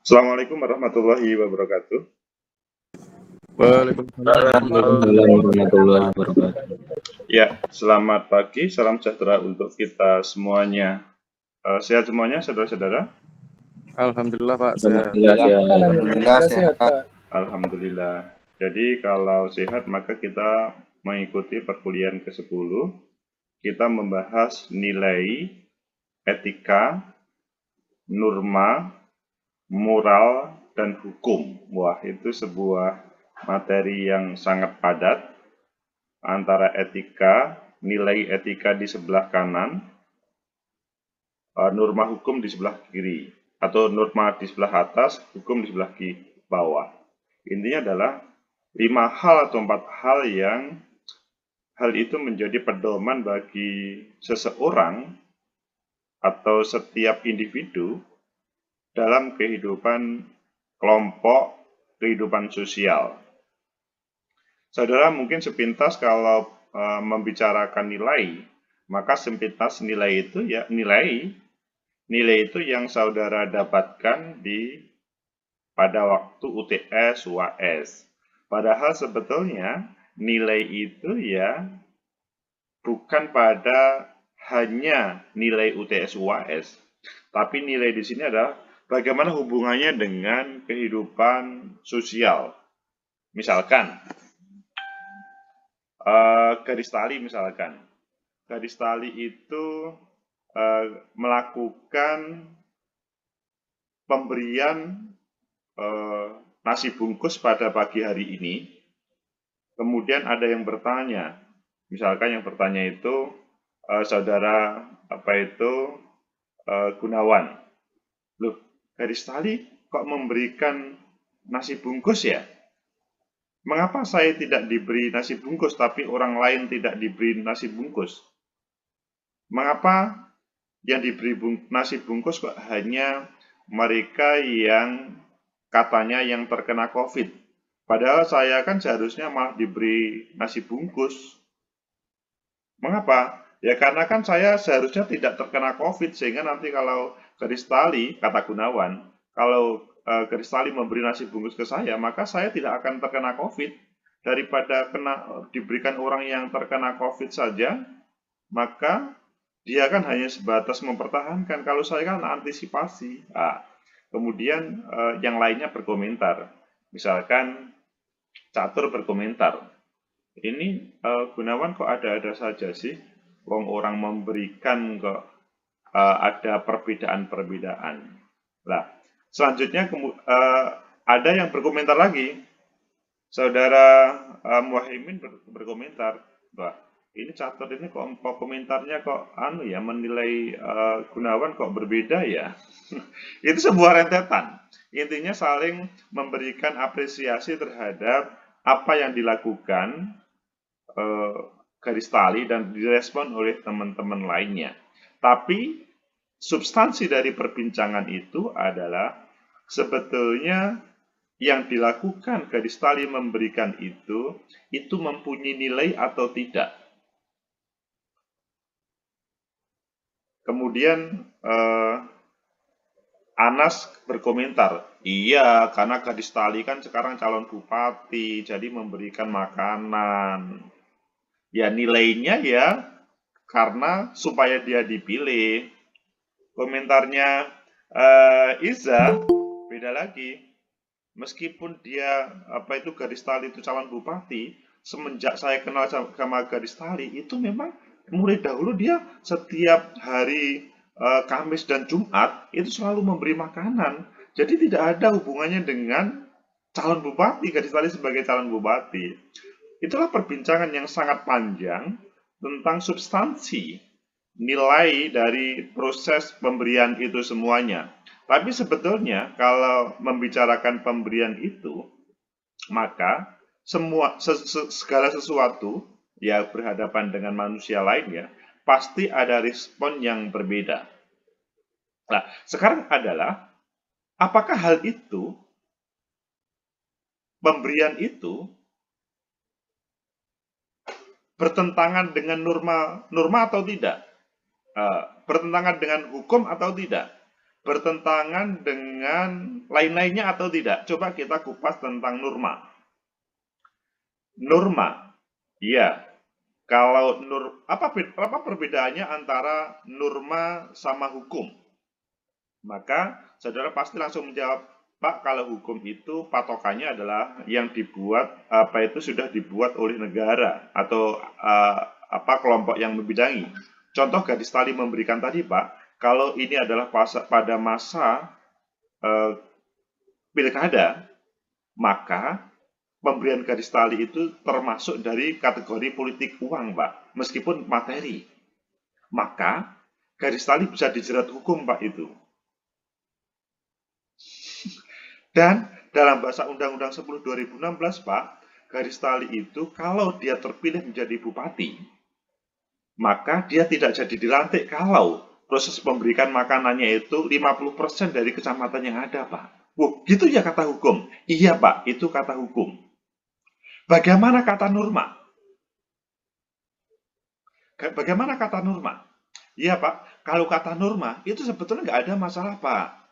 Assalamualaikum warahmatullahi wabarakatuh. Waalaikumsalam Waalaikumsalam warahmatullahi wabarakatuh. Ya, selamat pagi, salam sejahtera untuk kita semuanya. Sehat semuanya, saudara-saudara? Alhamdulillah Pak, sehat. Alhamdulillah sehat. Alhamdulillah. Jadi kalau sehat maka kita mengikuti perkuliahan ke-10. Kita membahas nilai, etika, norma, moral, dan hukum. Wah, itu sebuah materi yang sangat padat antara etika, nilai etika di sebelah kanan, norma hukum di sebelah kiri, atau norma di sebelah atas, hukum di sebelah bawah. Intinya adalah 5 hal atau 4 hal yang hal itu menjadi pedoman bagi seseorang atau setiap individu dalam kehidupan kelompok, kehidupan sosial. Saudara mungkin sepintas kalau membicarakan nilai, maka sepintas nilai itu ya nilai itu yang saudara dapatkan pada waktu UTS, UAS. Padahal sebetulnya nilai itu ya bukan pada hanya nilai UTS, UAS, tapi nilai di sini adalah bagaimana hubungannya dengan kehidupan sosial. Misalkan garis tali misalkan. Garis tali itu melakukan pemberian nasi bungkus pada pagi hari ini. Kemudian ada yang bertanya, misalkan yang bertanya itu saudara Gunawan. Loh, garis tali kok memberikan nasi bungkus ya? Mengapa saya tidak diberi nasi bungkus, tapi orang lain tidak diberi nasi bungkus? Mengapa yang diberi nasi bungkus kok hanya mereka yang katanya yang terkena COVID? Padahal saya kan seharusnya malah diberi nasi bungkus. Mengapa? Ya karena kan saya seharusnya tidak terkena COVID, sehingga nanti kalau garis tali, kata Gunawan, kalau garis tali memberi nasi bungkus ke saya, maka saya tidak akan terkena COVID. Daripada diberikan orang yang terkena COVID saja, maka dia kan hanya sebatas mempertahankan. Kalau saya kan antisipasi. Nah, kemudian yang lainnya berkomentar. Misalkan Catur berkomentar, ini Gunawan kok ada-ada saja sih? Wong orang memberikan kok ada perbedaan-perbedaan. Nah, selanjutnya ada yang berkomentar lagi. Saudara Muhaimin berkomentar, wah ini Catur ini kok komentarnya kok menilai Gunawan kok berbeda ya. Itu sebuah rentetan. Intinya saling memberikan apresiasi terhadap apa yang dilakukan garis tali dan direspon oleh teman-teman lainnya. Tapi substansi dari perbincangan itu adalah sebetulnya yang dilakukan garis tali memberikan itu mempunyai nilai atau tidak. Kemudian Anas berkomentar, iya karena garis tali kan sekarang calon bupati, jadi memberikan makanan. Ya nilainya ya karena supaya dia dipilih. Komentarnya Iza beda lagi. Meskipun dia garis tali itu calon bupati, semenjak saya kenal sama garis tali itu memang mulai dahulu dia setiap hari Kamis dan Jumat itu selalu memberi makanan. Jadi tidak ada hubungannya dengan calon bupati, garis tali sebagai calon bupati. Itulah perbincangan yang sangat panjang tentang substansi nilai dari proses pemberian itu semuanya. Tapi sebetulnya kalau membicarakan pemberian itu, maka segala sesuatu ya berhadapan dengan manusia lainnya pasti ada respon yang berbeda. Nah, sekarang adalah apakah hal itu pemberian itu bertentangan dengan norma atau tidak? Bertentangan dengan hukum atau tidak? bertentangan dengan lain-lainnya atau tidak? Coba kita kupas tentang norma. Norma, iya. Kalau apa perbedaannya antara norma sama hukum? Maka saudara pasti langsung menjawab, Pak, kalau hukum itu patokannya adalah yang dibuat sudah dibuat oleh negara atau kelompok yang membidangi. Contoh gadis tali memberikan tadi, Pak, kalau ini adalah pada masa pilkada, maka pemberian gadis tali itu termasuk dari kategori politik uang, Pak, meskipun materi. Maka gadis tali bisa dijerat hukum, Pak, itu. Dan dalam bahasa Undang-Undang 10 2016, Pak, gadis tali itu kalau dia terpilih menjadi bupati, maka dia tidak jadi dilantik kalau proses pemberikan makanannya itu 50% dari kecamatan yang ada, Pak. Wah, gitu ya kata hukum? Iya, Pak, itu kata hukum. Bagaimana kata norma? Bagaimana kata norma? Iya, Pak, kalau kata norma, itu sebetulnya nggak ada masalah, Pak.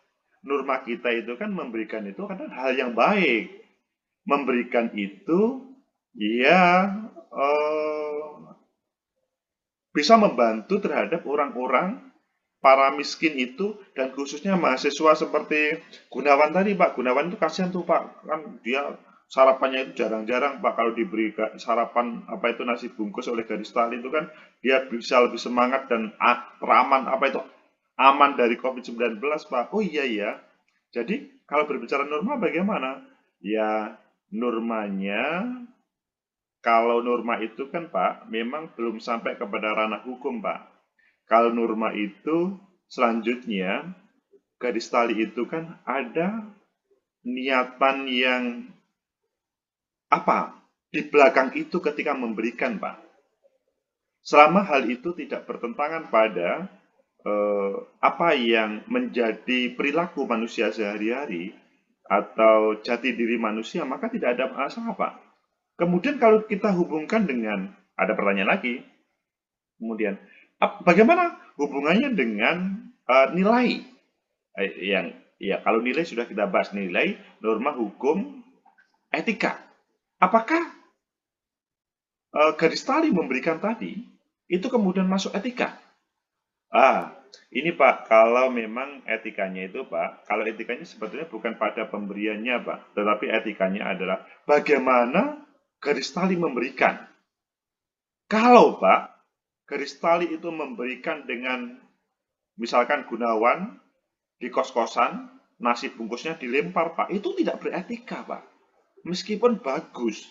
Norma kita itu kan memberikan itu kan hal yang baik. Memberikan itu, ya, bisa membantu terhadap orang-orang para miskin itu, dan khususnya mahasiswa seperti Gunawan tadi, Pak. Gunawan itu kasihan tuh, Pak. Kan dia sarapannya itu jarang-jarang, Pak. Kalau diberi sarapan nasi bungkus oleh gadis tali itu kan dia bisa lebih semangat dan teraman aman dari COVID-19, Pak. Oh iya ya. Jadi kalau berbicara norma bagaimana? Ya normanya, kalau norma itu kan, Pak, memang belum sampai kepada ranah hukum, Pak. Kalau norma itu selanjutnya, gadis tali itu kan ada niatan yang di belakang itu ketika memberikan, Pak. Selama hal itu tidak bertentangan pada apa yang menjadi perilaku manusia sehari-hari atau jati diri manusia, maka tidak ada masalah, Pak. Kemudian kalau kita hubungkan dengan, ada pertanyaan lagi, kemudian bagaimana hubungannya dengan nilai? Kalau nilai sudah kita bahas, nilai, norma, hukum, etika. Apakah gadis tali memberikan tadi itu kemudian masuk etika? Ini Pak, kalau memang etikanya itu, Pak, kalau etikanya sebetulnya bukan pada pemberiannya, Pak, tetapi etikanya adalah bagaimana gadis tali memberikan. Kalau, Pak, gadis tali itu memberikan dengan, misalkan Gunawan, di kos-kosan, nasi bungkusnya dilempar, Pak, itu tidak beretika, Pak. Meskipun bagus.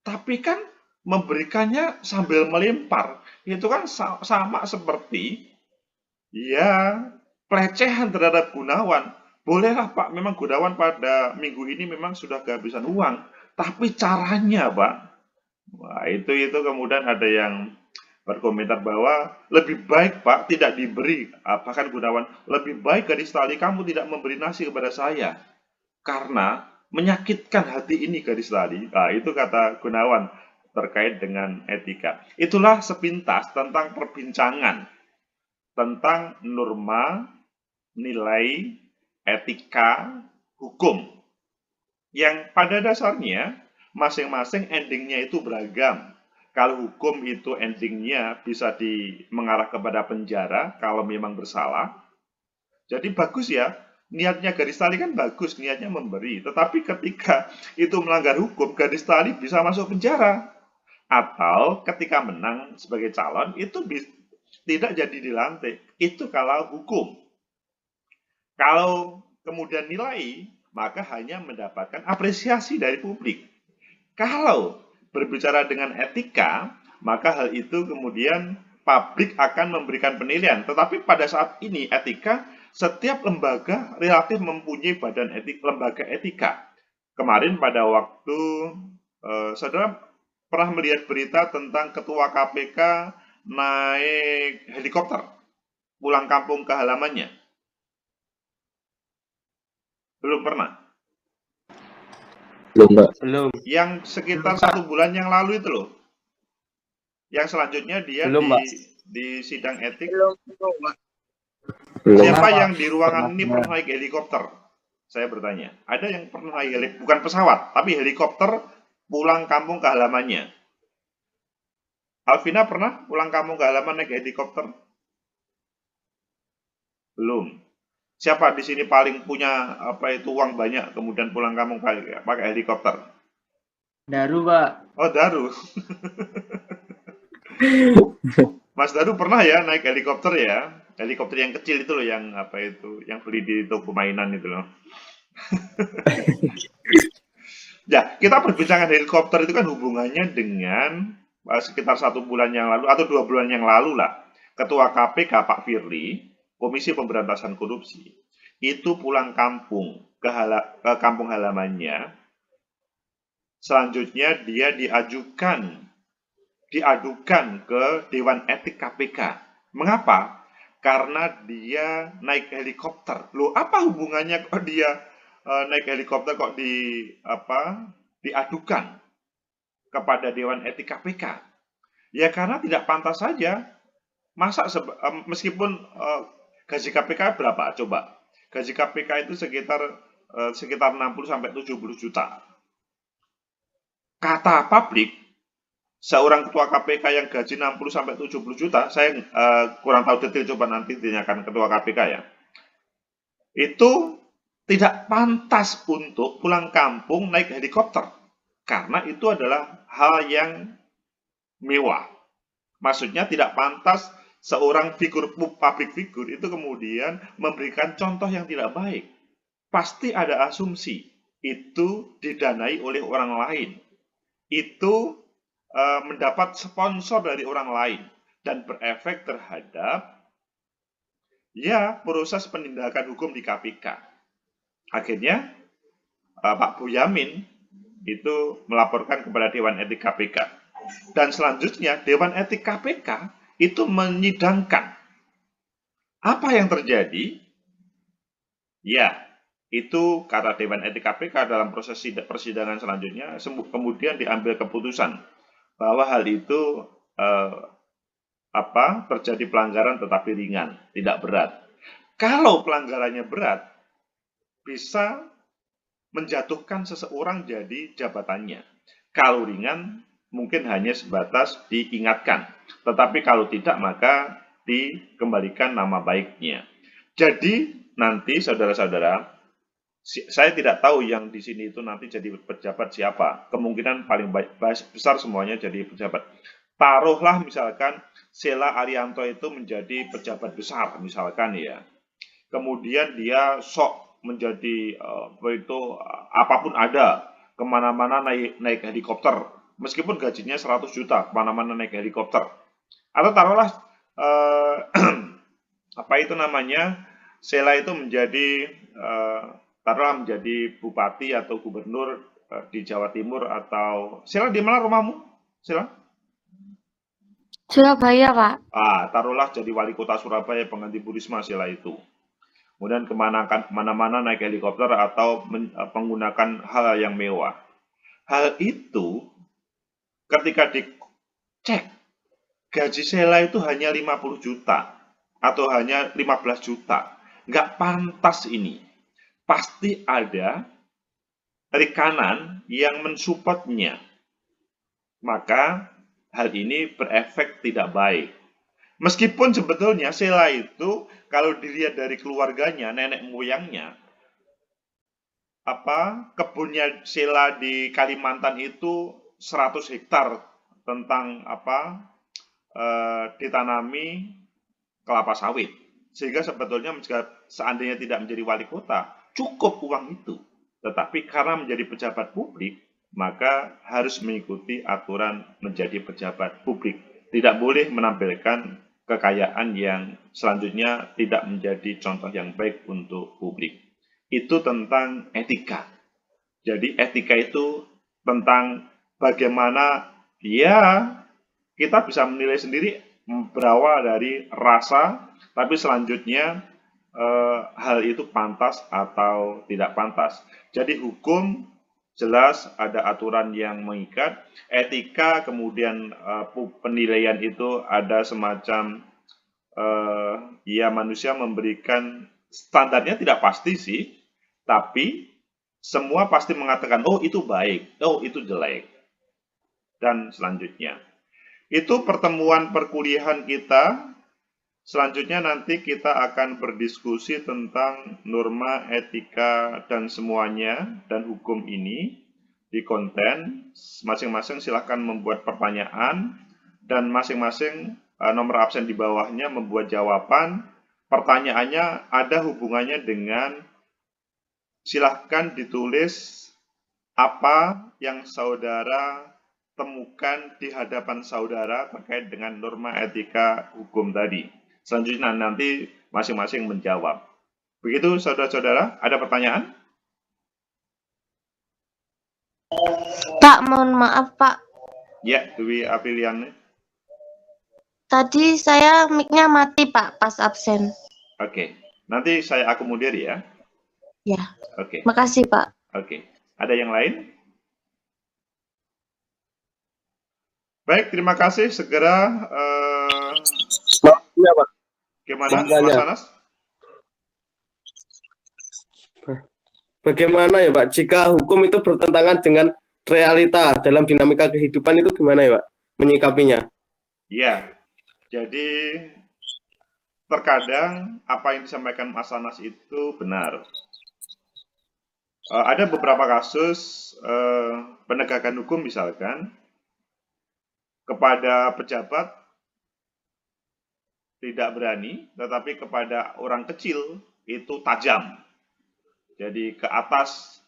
Tapi kan memberikannya sambil melempar, itu kan sama seperti pelecehan terhadap Gunawan. Bolehlah, Pak, memang Gunawan pada minggu ini memang sudah kehabisan uang, tapi caranya, Pak, wah, itu kemudian ada yang berkomentar bahwa lebih baik, Pak, tidak diberi. Bahkan Gunawan, lebih baik gadis tali kamu tidak memberi nasi kepada saya, karena menyakitkan hati ini gadis tali. Itu kata Gunawan terkait dengan etika. Itulah sepintas tentang perbincangan tentang norma, nilai, etika, hukum. Yang pada dasarnya masing-masing endingnya itu beragam. Kalau hukum itu endingnya bisa mengarah kepada penjara kalau memang bersalah. Jadi bagus ya, niatnya gadis tali kan bagus, niatnya memberi. Tetapi ketika itu melanggar hukum, gadis tali bisa masuk penjara. Atau ketika menang sebagai calon, itu tidak jadi dilantik. Itu kalau hukum. Kalau kemudian nilai, maka hanya mendapatkan apresiasi dari publik. Kalau berbicara dengan etika, maka hal itu kemudian publik akan memberikan penilaian. Tetapi pada saat ini etika, setiap lembaga relatif mempunyai badan lembaga etika. Kemarin pada waktu saudara pernah melihat berita tentang ketua KPK naik helikopter pulang kampung ke halamannya? Belum pernah? Belum, Pak. Belum. Yang sekitar 1 bulan yang lalu itu loh. Yang selanjutnya dia Belum, Pak. di sidang etik. Siapa Pernah, Pak. yang di ruangan ini Pernahnya. pernah naik helikopter? Saya bertanya. Ada yang pernah naik bukan pesawat, tapi helikopter pulang kampung ke halamannya. Alvina pernah pulang kampung ke halaman naik helikopter? Belum. Siapa di sini paling punya uang banyak kemudian pulang kampung pakai helikopter? Daru, Pak. Oh, Daru. Mas Daru pernah ya naik helikopter ya? Helikopter yang kecil itu loh, yang yang beli di toko mainan itu loh. Ya, kita perbincangan helikopter itu kan hubungannya dengan sekitar 1 bulan yang lalu atau 2 bulan yang lalu lah. Ketua KPK Pak Firly, Komisi Pemberantasan Korupsi, itu pulang kampung ke kampung halamannya. Selanjutnya dia diadukan ke Dewan Etik KPK. Mengapa? Karena dia naik helikopter. Loh, apa hubungannya kok dia naik helikopter kok diadukan kepada Dewan Etik KPK? Ya karena tidak pantas saja. Masa meskipun gaji KPK berapa? Coba. Gaji KPK itu sekitar 60 sampai 70 juta. Kata publik, seorang ketua KPK yang gaji 60 sampai 70 juta, saya kurang tahu detail, coba nanti tanyakan ketua KPK ya. Itu tidak pantas untuk pulang kampung naik helikopter. Karena itu adalah hal yang mewah. Maksudnya tidak pantas seorang public figure itu kemudian memberikan contoh yang tidak baik. Pasti ada asumsi itu didanai oleh orang lain. Itu mendapat sponsor dari orang lain dan berefek terhadap proses penindakan hukum di KPK. Akhirnya Pak Boyamin itu melaporkan kepada Dewan Etik KPK. Dan selanjutnya Dewan Etik KPK itu menyidangkan. Apa yang terjadi? Ya, itu kata Dewan Etik KPK dalam proses persidangan selanjutnya kemudian diambil keputusan bahwa hal itu terjadi pelanggaran tetapi ringan, tidak berat. Kalau pelanggarannya berat, bisa menjatuhkan seseorang jadi jabatannya. Kalau ringan, mungkin hanya sebatas diingatkan. Tetapi kalau tidak, maka dikembalikan nama baiknya. Jadi, nanti saudara-saudara, saya tidak tahu yang di sini itu nanti jadi pejabat siapa. Kemungkinan paling besar semuanya jadi pejabat. Taruhlah misalkan Sheila Ariyanto itu menjadi pejabat besar, misalkan ya. Kemudian dia sok menjadi apapun ada, kemana-mana naik helikopter, meskipun gajinya 100 juta, kemana-mana naik helikopter. Atau taruhlah Sheila itu menjadi taruhlah menjadi bupati atau gubernur di Jawa Timur, atau Sheila di mana rumahmu? Sheila? Surabaya, Pak. Taruhlah jadi wali kota Surabaya pengganti Bu Risma Sheila itu. Kemudian kemana-mana naik helikopter atau menggunakan hal yang mewah. Hal itu ketika dicek gaji Sheila itu hanya 50 juta atau hanya 15 juta. Nggak pantas ini. Pasti ada rekanan yang mensupportnya. Maka hal ini berefek tidak baik. Meskipun sebetulnya Sheila itu kalau dilihat dari keluarganya, nenek moyangnya, kebunnya Sheila di Kalimantan itu 100 hektar tentang ditanami kelapa sawit. Sehingga sebetulnya seandainya tidak menjadi wali kota, cukup uang itu. Tetapi karena menjadi pejabat publik, maka harus mengikuti aturan menjadi pejabat publik. Tidak boleh menampilkan kekayaan yang selanjutnya tidak menjadi contoh yang baik untuk publik. Itu tentang etika. Jadi etika itu tentang bagaimana kita bisa menilai sendiri berawal dari rasa, tapi selanjutnya hal itu pantas atau tidak pantas. Jadi hukum jelas ada aturan yang mengikat, etika kemudian penilaian itu ada semacam ya manusia memberikan standarnya tidak pasti sih, tapi semua pasti mengatakan, oh itu baik, oh itu jelek. Dan selanjutnya. Itu pertemuan perkuliahan kita. Selanjutnya nanti kita akan berdiskusi tentang norma, etika, dan semuanya, dan hukum ini di konten. Masing-masing silahkan membuat pertanyaan, dan masing-masing nomor absen di bawahnya membuat jawaban. Pertanyaannya ada hubungannya dengan silahkan ditulis apa yang saudara temukan di hadapan saudara terkait dengan norma etika hukum tadi. Selanjutnya nanti masing-masing menjawab. Begitu saudara-saudara, ada pertanyaan? Pak, mohon maaf Pak. Ya, Dwi Apiliane. Tadi saya mic-nya mati Pak pas absen. Oke, nanti saya akomodir ya. Ya. Oke. Makasih Pak. Oke. Ada yang lain? Baik, terima kasih. Segera Ya, Pak. gimana Mas Anas? Bagaimana ya Pak, jika hukum itu bertentangan dengan realita dalam dinamika kehidupan itu gimana ya Pak menyikapinya? Ya, jadi terkadang apa yang disampaikan Mas Anas itu benar. Ada beberapa kasus penegakan hukum misalkan kepada pejabat tidak berani, tetapi kepada orang kecil itu tajam. Jadi ke atas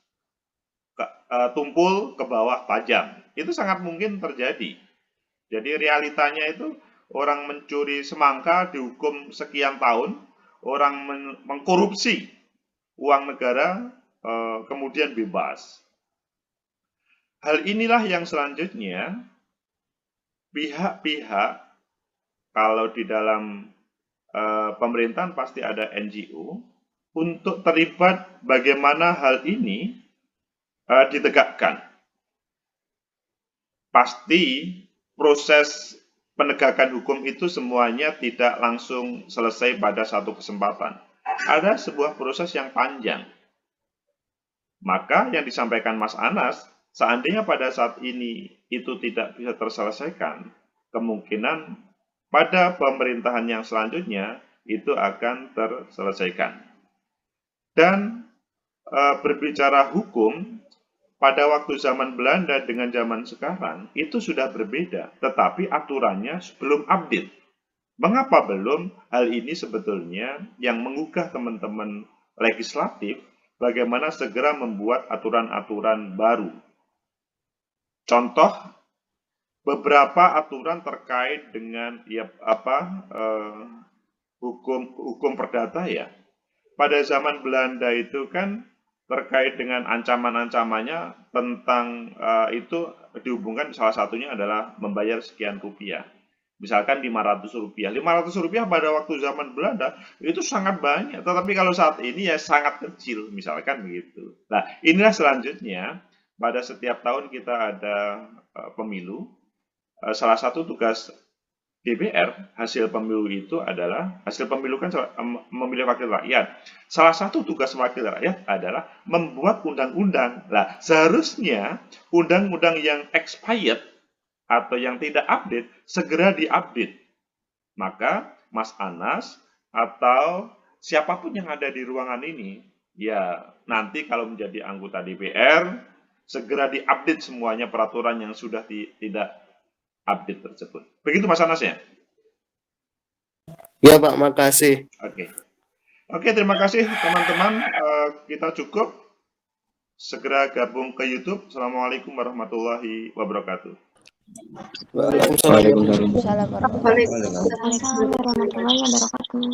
tumpul, ke bawah tajam. Itu sangat mungkin terjadi. Jadi realitanya itu orang mencuri semangka dihukum sekian tahun, orang mengkorupsi uang negara kemudian bebas. Hal inilah yang selanjutnya pihak-pihak, kalau di dalam pemerintahan pasti ada NGO, untuk terlibat bagaimana hal ini ditegakkan. Pasti proses penegakan hukum itu semuanya tidak langsung selesai pada satu kesempatan. Ada sebuah proses yang panjang. Maka yang disampaikan Mas Anas, seandainya pada saat ini itu tidak bisa terselesaikan, kemungkinan pada pemerintahan yang selanjutnya itu akan terselesaikan. Dan berbicara hukum, pada waktu zaman Belanda dengan zaman sekarang itu sudah berbeda, tetapi aturannya belum update. Mengapa belum? Hal ini sebetulnya yang menggugah teman-teman legislatif bagaimana segera membuat aturan-aturan baru. Contoh, beberapa aturan terkait dengan hukum perdata ya. Pada zaman Belanda itu kan terkait dengan ancaman-ancamannya tentang itu dihubungkan salah satunya adalah membayar sekian rupiah. Misalkan 500 rupiah. 500 rupiah pada waktu zaman Belanda itu sangat banyak. Tetapi kalau saat ini ya sangat kecil. Misalkan begitu. Nah inilah selanjutnya. Pada setiap tahun kita ada pemilu. Salah satu tugas DPR, hasil pemilu itu adalah, hasil pemilu kan memilih wakil rakyat. Salah satu tugas wakil rakyat adalah membuat undang-undang. Nah, seharusnya undang-undang yang expired atau yang tidak update, segera diupdate. Maka Mas Anas atau siapapun yang ada di ruangan ini, ya nanti kalau menjadi anggota DPR, segera diupdate semuanya peraturan yang sudah tidak update tersebut. Begitu Mas Anas ya? Ya Pak, makasih. Oke, terima kasih teman-teman. Kita cukup. Segera gabung ke YouTube. Assalamualaikum warahmatullahi wabarakatuh. Waalaikumsalam. Waalaikumsalam warahmatullahi wabarakatuh.